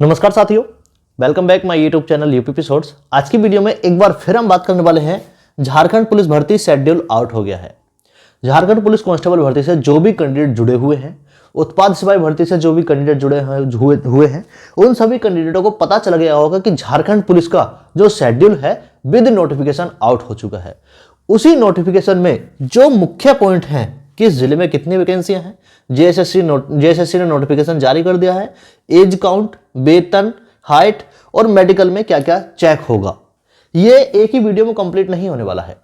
नमस्कार साथियों, welcome back my YouTube channel UPP shorts. आज की वीडियो में एक बार फिर हम बात करने वाले हैं झारखंड पुलिस भर्ती शेड्यूल आउट हो गया है। झारखंड पुलिस कांस्टेबल भर्ती से जो भी कैंडिडेट जुड़े हुए हैं, उत्पाद सिपाही भर्ती से जो भी कैंडिडेट जुड़े हुए हैं, उन सभी कैंडिडेटों को पता चल गया होगा कि झारखंड पुलिस का जो शेड्यूल है विद नोटिफिकेशन आउट हो चुका है। उसी नोटिफिकेशन में जो मुख्य पॉइंट हैं, किस जिले में कितनी वैकेंसियां हैं, जेएसएससी ने नोटिफिकेशन जारी कर दिया है, एज काउंट, वेतन, हाइट और मेडिकल में क्या क्या चेक होगा, ये एक ही वीडियो में कंप्लीट नहीं होने वाला है।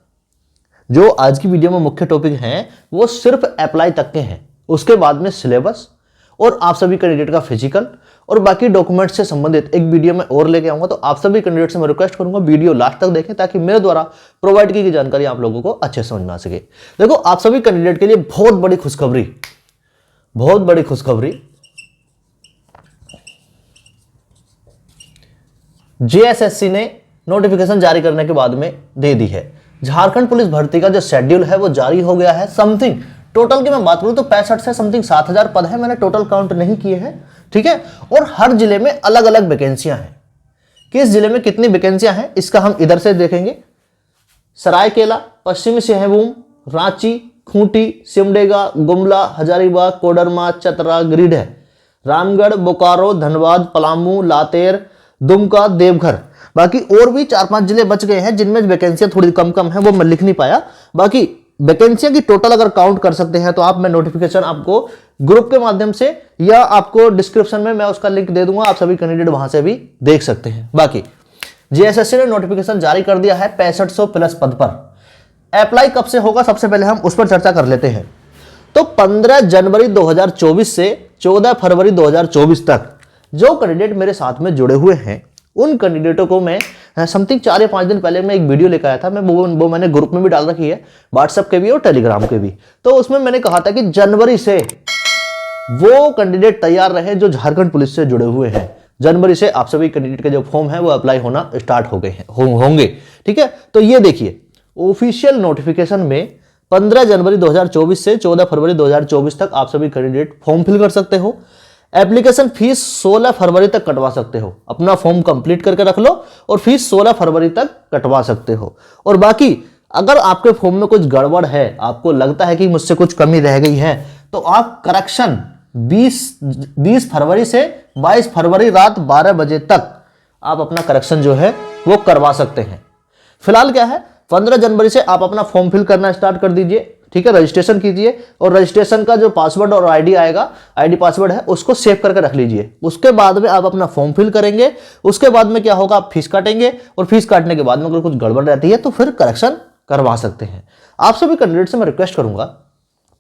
जो आज की वीडियो में मुख्य टॉपिक हैं वो सिर्फ अप्लाई तक के हैं। उसके बाद में सिलेबस और आप सभी कैंडिडेट का फिजिकल और बाकी डॉक्यूमेंट्स से संबंधित एक वीडियो में और लेके आऊंगा। तो आप सभी कैंडिडेट से मैं रिक्वेस्ट करूंगा वीडियो लास्ट तक देखें ताकि मेरे द्वारा प्रोवाइड की गई जानकारी आप लोगों को अच्छे समझ में आ सके। देखो, आप सभी कैंडिडेट के लिए बहुत बड़ी खुशखबरी जेएसएससी ने नोटिफिकेशन जारी करने के बाद में दे दी है। झारखंड पुलिस भर्ती का जो शेड्यूल है वो जारी हो गया है। समथिंग टोटल की मैं बात करूं तो 65 से समथिंग 7000 पद है, मैंने टोटल काउंट नहीं किए हैं, ठीक है। और हर जिले में अलग अलग वैकेंसियां हैं। किस जिले में कितनी वैकेंसियां हैं इसका हम इधर से देखेंगे। सरायकेला, पश्चिमी सिंहभूम, रांची, खूंटी, सिमडेगा, गुमला, हजारीबाग, कोडरमा, चतरा, गिरिडीह, रामगढ़, बोकारो, धनबाद, पलामू, लातेर, दुमका, देवघर। बाकी और भी 4-5 जिले बच गए हैं जिनमें वैकेंसियां थोड़ी कम है, वो मैं लिख नहीं पाया। बाकी वैकेंसियां की टोटल अगर काउंट कर सकते हैं तो आप, मैं नोटिफिकेशन आपको ग्रुप के माध्यम से या आपको डिस्क्रिप्शन में मैं उसका लिंक दे दूंगा, आप सभी कैंडिडेट वहां से भी देख सकते हैं। बाकी जेएसएससी ने नोटिफिकेशन जारी कर दिया है 6500 प्लस पद पर। अप्लाई कब से होगा, सबसे पहले हम उस पर चर्चा कर लेते हैं। तो 15 जनवरी 2024 से 14 फरवरी 2024 तक जो कैंडिडेट मेरे साथ में जुड़े हुए हैं उन कैंडिडेटों को मैं समथिंग 4 या 5 दिन पहले मैं एक वीडियो लेकर आया था। मैं वो मैंने ग्रुप में भी डाल रखी है, व्हाट्सएप के भी और टेलीग्राम के भी। तो उसमें मैंने कहा था कि जनवरी से वो कैंडिडेट तैयार रहे जो झारखंड पुलिस से जुड़े हुए हैं। जनवरी से आप सभी कैंडिडेट के जो फॉर्म है वो अप्लाई होना स्टार्ट हो गए हैं, होंगे, ठीक है। तो ये देखिए, ऑफिशियल नोटिफिकेशन में 15 जनवरी 2024 से 14 फरवरी 2024 तक आप सभी कैंडिडेट फॉर्म फिल कर सकते हो। एप्लीकेशन फीस 16 फरवरी तक कटवा सकते हो। अपना फॉर्म कंप्लीट करके रख लो और फीस 16 फरवरी तक कटवा सकते हो। और बाकी अगर आपके फॉर्म में कुछ गड़बड़ है, आपको लगता है कि मुझसे कुछ कमी रह गई है, तो आप करेक्शन 20 फरवरी से 22 फरवरी रात 12 बजे तक आप अपना करेक्शन जो है वो करवा सकते हैं। फिलहाल क्या है, 15 जनवरी से आप अपना फॉर्म फिल करना स्टार्ट कर दीजिए, ठीक है। रजिस्ट्रेशन कीजिए और रजिस्ट्रेशन का जो पासवर्ड और आईडी आएगा, आईडी पासवर्ड है, उसको सेव करके रख लीजिए। उसके बाद में आप अपना फॉर्म फिल करेंगे। उसके बाद में क्या होगा, आप फीस काटेंगे और फीस काटने के बाद में अगर कुछ गड़बड़ रहती है तो फिर करेक्शन करवा सकते हैं। आप सभी कैंडिडेट से मैं रिक्वेस्ट करूंगा,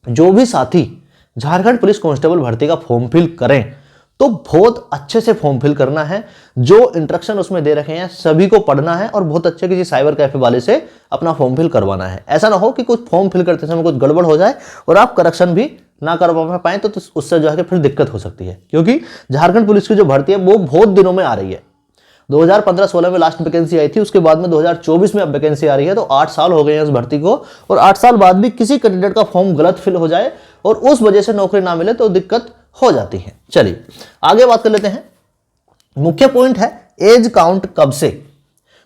जो भी साथी झारखंड पुलिस कांस्टेबल भर्ती का फॉर्म फिल करें तो बहुत अच्छे से फॉर्म फिल करना है। जो इंस्ट्रक्शन उसमें दे रखे हैं सभी को पढ़ना है और बहुत अच्छे किसी साइबर कैफे वाले से अपना फॉर्म फिल करवाना है। ऐसा ना हो कि कुछ फॉर्म फिल करते समय कुछ गड़बड़ हो जाए और आप करेक्शन भी ना करवा पाए तो उससे जो है फिर दिक्कत हो सकती है। क्योंकि झारखंड पुलिस की जो भर्ती है वो बहुत दिनों में आ रही है। 2015-16 में लास्ट वैकेंसी आई थी, उसके बाद में 2024 में अब वैकेंसी आ रही है। तो 8 साल हो गए हैं इस भर्ती को, और 8 साल बाद भी किसी कैंडिडेट का फॉर्म गलत फिल हो जाए और उस वजह से नौकरी ना मिले तो दिक्कत हो जाती है। चलिए आगे बात कर लेते हैं। मुख्य पॉइंट है एज काउंट कब से।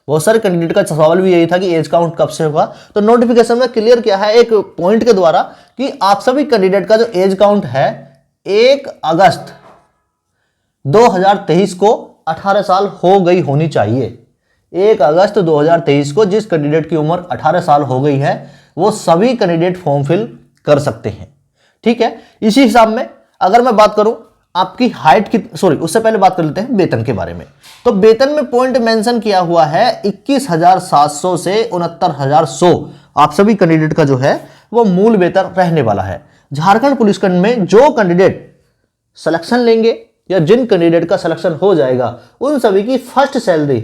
बहुत सारे कैंडिडेट का सवाल भी यही था कि एज काउंट कब से होगा। तो नोटिफिकेशन में क्लियर किया है एक पॉइंट के द्वारा कि आप सभी कैंडिडेट का जो एज काउंट है 1 अगस्त 2023 को 18 साल हो गई होनी चाहिए। 1 अगस्त 2023 को जिस कैंडिडेट की उम्र 18 साल हो गई है वो सभी कैंडिडेट फॉर्म फिल कर सकते हैं, ठीक है। इसी हिसाब में अगर मैं बात करूं आपकी हाइट की, उससे पहले बात कर लेते हैं वेतन के बारे में। तो वेतन में पॉइंट मेंशन किया हुआ है 21,700 से 69,100 आप सभी कैंडिडेट का जो है वो मूल वेतन रहने वाला है। झारखंड पुलिस में जो कैंडिडेट सिलेक्शन लेंगे या जिन कैंडिडेट का सिलेक्शन हो जाएगा उन सभी की फर्स्ट सैलरी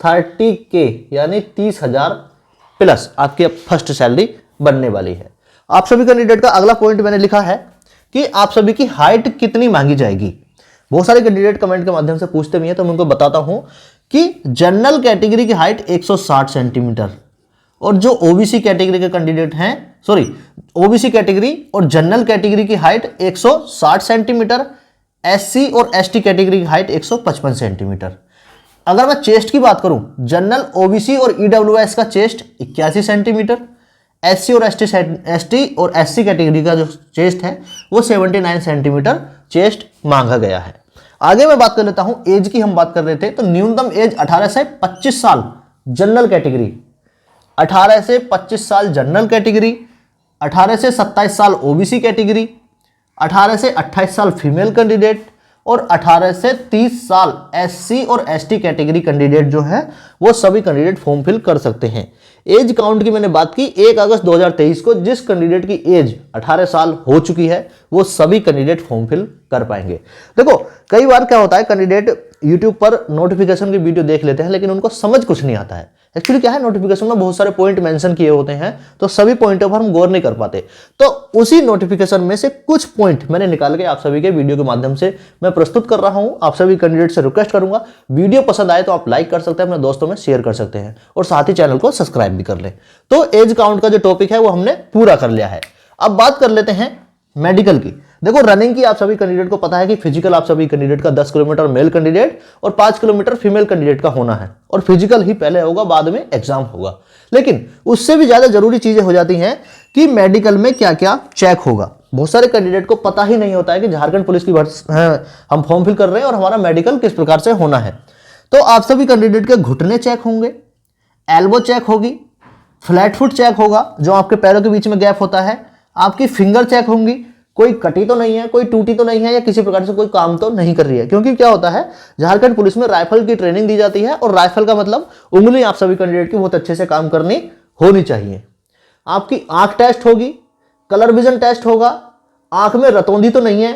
30K यानी 30,000 प्लस आपकी फर्स्ट सैलरी बनने वाली है। आप सभी कैंडिडेट का अगला पॉइंट मैंने लिखा है कि आप सभी की हाइट कितनी मांगी जाएगी। बहुत सारे कैंडिडेट कमेंट के माध्यम से पूछते भी हैं, तो मैं उनको बताता हूं कि जनरल कैटेगरी की हाइट 160 सेंटीमीटर और जो ओबीसी कैटेगरी के कैंडिडेट हैं, ओबीसी कैटेगरी और जनरल कैटेगरी की हाइट 160 सेंटीमीटर, SC और ST कैटेगरी की हाइट 155 सेंटीमीटर। अगर मैं चेस्ट की बात करूं, जनरल, OBC और EWS का चेस्ट 81 सेंटीमीटर, SC और ST और SC कैटेगरी का जो चेस्ट है वो 79 सेंटीमीटर चेस्ट मांगा गया है। आगे मैं बात कर लेता हूं एज की, हम बात कर रहे थे तो न्यूनतम एज 18 से 25 साल जनरल कैटेगरी, 18 से 25 साल जनरल कैटेगरी, 18 से 27 साल OBC कैटेगरी, 18 से 28 साल फीमेल कैंडिडेट और 18 से 30 साल SC और ST कैटेगरी कैंडिडेट जो है वो सभी कैंडिडेट फॉर्म फिल कर सकते हैं। एज काउंट की मैंने बात की 1 अगस्त 2023 को, जिस कैंडिडेट की एज 18 साल हो चुकी है वो सभी कैंडिडेट फॉर्म फिल कर पाएंगे। देखो कई बार क्या होता है, कैंडिडेट यूट्यूब पर नोटिफिकेशन की वीडियो देख लेते हैं लेकिन उनको समझ कुछ नहीं आता है। एक्चुअली क्या है, नोटिफिकेशन में बहुत सारे पॉइंट मेंशन किए होते हैं तो सभी पॉइंटों पर हम गौर नहीं कर पाते। तो उसी नोटिफिकेशन में से कुछ पॉइंट मैंने निकाल के आप सभी के वीडियो के माध्यम से मैं प्रस्तुत कर रहा हूं। आप सभी कैंडिडेट से रिक्वेस्ट करूंगा, वीडियो पसंद आए तो आप लाइक कर सकते हैं, अपने दोस्तों में शेयर कर सकते हैं और साथ ही चैनल को सब्सक्राइब भी कर लें। तो एज काउंट का जो टॉपिक है वो हमने पूरा कर लिया है। अब बात कर लेते हैं मेडिकल की। देखो रनिंग की आप सभी कैंडिडेट को पता है कि फिजिकल आप सभी कैंडिडेट का 10 किलोमीटर मेल कैंडिडेट और 5 किलोमीटर फीमेल कैंडिडेट का होना है और फिजिकल ही पहले होगा, बाद में एग्जाम होगा। लेकिन उससे भी ज्यादा जरूरी चीजें हो जाती हैं कि मेडिकल में क्या क्या चेक होगा। बहुत सारे कैंडिडेट को पता ही नहीं होता है कि झारखंड पुलिस की हम फॉर्म फिल कर रहे हैं और हमारा मेडिकल किस प्रकार से होना है। तो आप सभी कैंडिडेट के घुटने चेक होंगे, एल्बो चेक होगी, फ्लैट फुट चेक होगा जो आपके पैरों के बीच में गैप होता है, आपकी फिंगर चेक होंगी, कोई कटी तो नहीं है, कोई टूटी तो नहीं है या किसी प्रकार से कोई काम तो नहीं कर रही है। क्योंकि क्या होता है, झारखंड पुलिस में राइफल की ट्रेनिंग दी जाती है और राइफल का मतलब उंगली आप सभी कैंडिडेट की बहुत अच्छे से काम करनी होनी चाहिए। आपकी आंख टेस्ट होगी, कलर विजन टेस्ट होगा, आंख में रतौंधी तो नहीं है,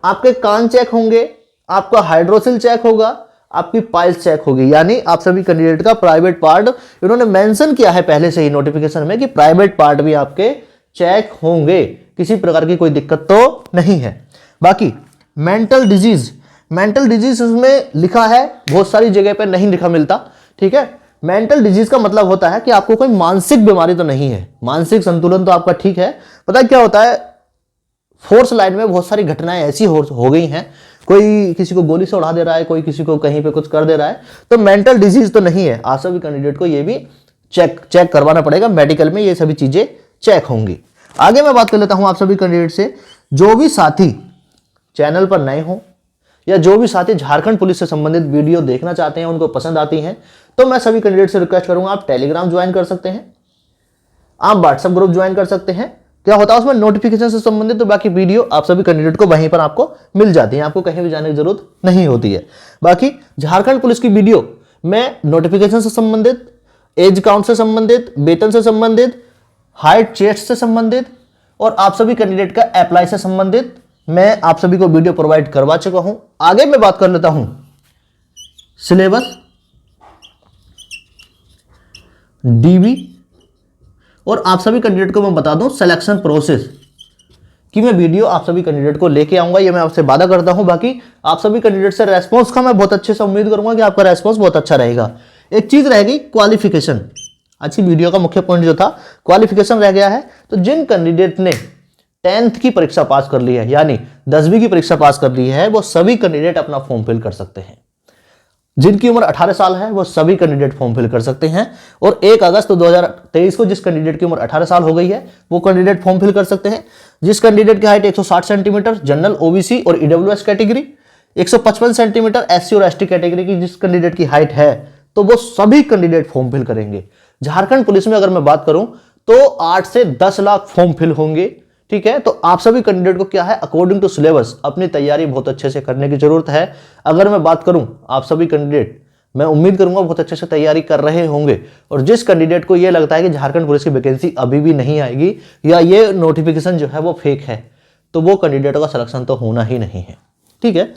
आपके कान चेक होंगे, आपका हाइड्रोसिल चेक होगा, आपकी पाइल्स चेक होगी। यानी आप सभी कैंडिडेट का प्राइवेट पार्ट इन्होंने मेंशन किया है पहले से ही नोटिफिकेशन में कि प्राइवेट पार्ट भी आपके चेक होंगे, किसी प्रकार की कोई दिक्कत तो नहीं है। बाकी मेंटल डिजीज उसमें लिखा है, बहुत सारी जगह पे नहीं लिखा मिलता, ठीक है। मेंटल डिजीज का मतलब होता है कि आपको कोई मानसिक बीमारी तो नहीं है, मानसिक संतुलन तो आपका ठीक है। पता है क्या होता है, फोर्स लाइन में बहुत सारी घटनाएं ऐसी हो गई हैं, कोई किसी को गोली से उड़ा दे रहा है, कोई किसी को कहीं पे कुछ कर दे रहा है, तो मेंटल डिजीज तो नहीं है। आप सभी कैंडिडेट को ये भी चेक करवाना पड़ेगा, मेडिकल में ये सभी चीजें चेक होंगी। आगे मैं बात कर लेता हूं आप सभी कैंडिडेट से, जो भी साथी चैनल पर नए हो या जो भी साथी झारखंड पुलिस से संबंधित वीडियो देखना चाहते हैं, उनको पसंद आती हैं, तो मैं सभी कैंडिडेट से रिक्वेस्ट करूंगा आप टेलीग्राम ज्वाइन कर सकते हैं, आप व्हाट्सएप ग्रुप ज्वाइन कर सकते हैं। क्या होता है उसमें नोटिफिकेशन से संबंधित तो बाकी वीडियो आप सभी कैंडिडेट को वहीं पर आपको मिल जाती है, आपको कहीं भी जाने की जरूरत नहीं होती है। बाकी झारखंड पुलिस की वीडियो में नोटिफिकेशन से संबंधित, एज काउंट से संबंधित, वेतन से संबंधित, हाइट चेस्ट से संबंधित और आप सभी कैंडिडेट का अप्लाई से संबंधित मैं आप सभी को वीडियो प्रोवाइड करवा चुका हूं। आगे मैं बात कर लेता हूं सिलेबस, डीबी और आप सभी कैंडिडेट को मैं बता दूं सिलेक्शन प्रोसेस कि मैं वीडियो आप सभी कैंडिडेट को लेके आऊंगा, ये मैं आपसे वादा करता हूं। बाकी आप सभी कैंडिडेट से रेस्पॉन्स का मैं बहुत अच्छे से उम्मीद करूंगा कि आपका रेस्पॉन्स बहुत अच्छा रहेगा। एक चीज रहेगी क्वालिफिकेशन, अच्छी वीडियो का मुख्य पॉइंट जो था क्वालिफिकेशन रह गया है। तो जिन कैंडिडेट ने 10th की परीक्षा पास कर ली है, यानी 10वीं की परीक्षा पास कर ली है, वो सभी कैंडिडेट अपना फॉर्म फिल कर सकते हैं। जिनकी उम्र 18 साल है वो सभी कैंडिडेट फॉर्म फिल कर सकते हैं और 1 अगस्त 2023 को जिस कैंडिडेट की उम्र 18 साल हो गई है वो कैंडिडेट फॉर्म फिल कर सकते हैं। जिस कैंडिडेट की हाइट 160 सेंटीमीटर जनरल, OBC और EWS कैटेगरी, 155 सेंटीमीटर SC और ST कैटेगरी की जिस कैंडिडेट की हाइट है, तो वो सभी कैंडिडेट फॉर्म फिल करेंगे। झारखंड पुलिस में अगर मैं बात करूं तो 8 से 10 लाख फॉर्म फिल होंगे, ठीक है। तो आप सभी कैंडिडेट को क्या है, अकॉर्डिंग टू सिलेबस अपनी तैयारी बहुत अच्छे से करने की जरूरत है। अगर मैं बात करूं आप सभी कैंडिडेट, मैं उम्मीद करूंगा बहुत अच्छे से तैयारी कर रहे होंगे। और जिस कैंडिडेट को यह लगता है कि झारखंड पुलिस की वैकेंसी अभी भी नहीं आएगी या ये नोटिफिकेशन जो है वो फेक है, तो वो कैंडिडेटों का सिलेक्शन तो होना ही नहीं है, ठीक है।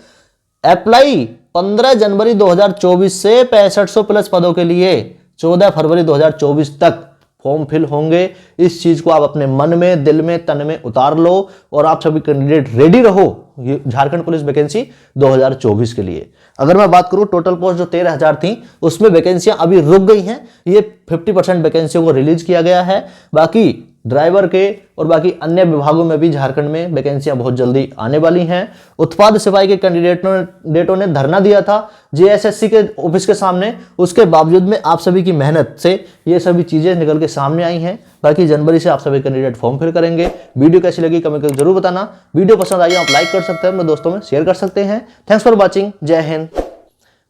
अप्लाई 15 जनवरी 2024 से 6500 प्लस पदों के लिए 14 फरवरी 2024 तक फॉर्म फिल होंगे। इस चीज को आप अपने मन में, दिल में, तन में उतार लो और आप सभी कैंडिडेट रेडी रहो झारखंड पुलिस वैकेंसी 2024 के लिए। अगर मैं बात करूं टोटल पोस्ट जो 13,000 थी उसमें वैकेंसियां अभी रुक गई हैं, ये 50% वैकेंसियों को रिलीज किया गया है। बाकी ड्राइवर के और बाकी अन्य विभागों में भी झारखंड में वैकेंसियां बहुत जल्दी आने वाली हैं। उत्पाद सिपाही के कैंडिडेटों ने धरना दिया था जेएसएससी के ऑफिस के सामने, उसके बावजूद में आप सभी की मेहनत से ये सभी चीजें निकल के सामने आई हैं। बाकी जनवरी से आप सभी कैंडिडेट फॉर्म फिल करेंगे। वीडियो कैसी लगी कमेंट करके जरूर बताना। वीडियो पसंद आई आप लाइक कर सकते हैं, अपने दोस्तों में शेयर कर सकते हैं। Thanks for watching. जय हिंद,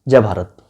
जय भारत।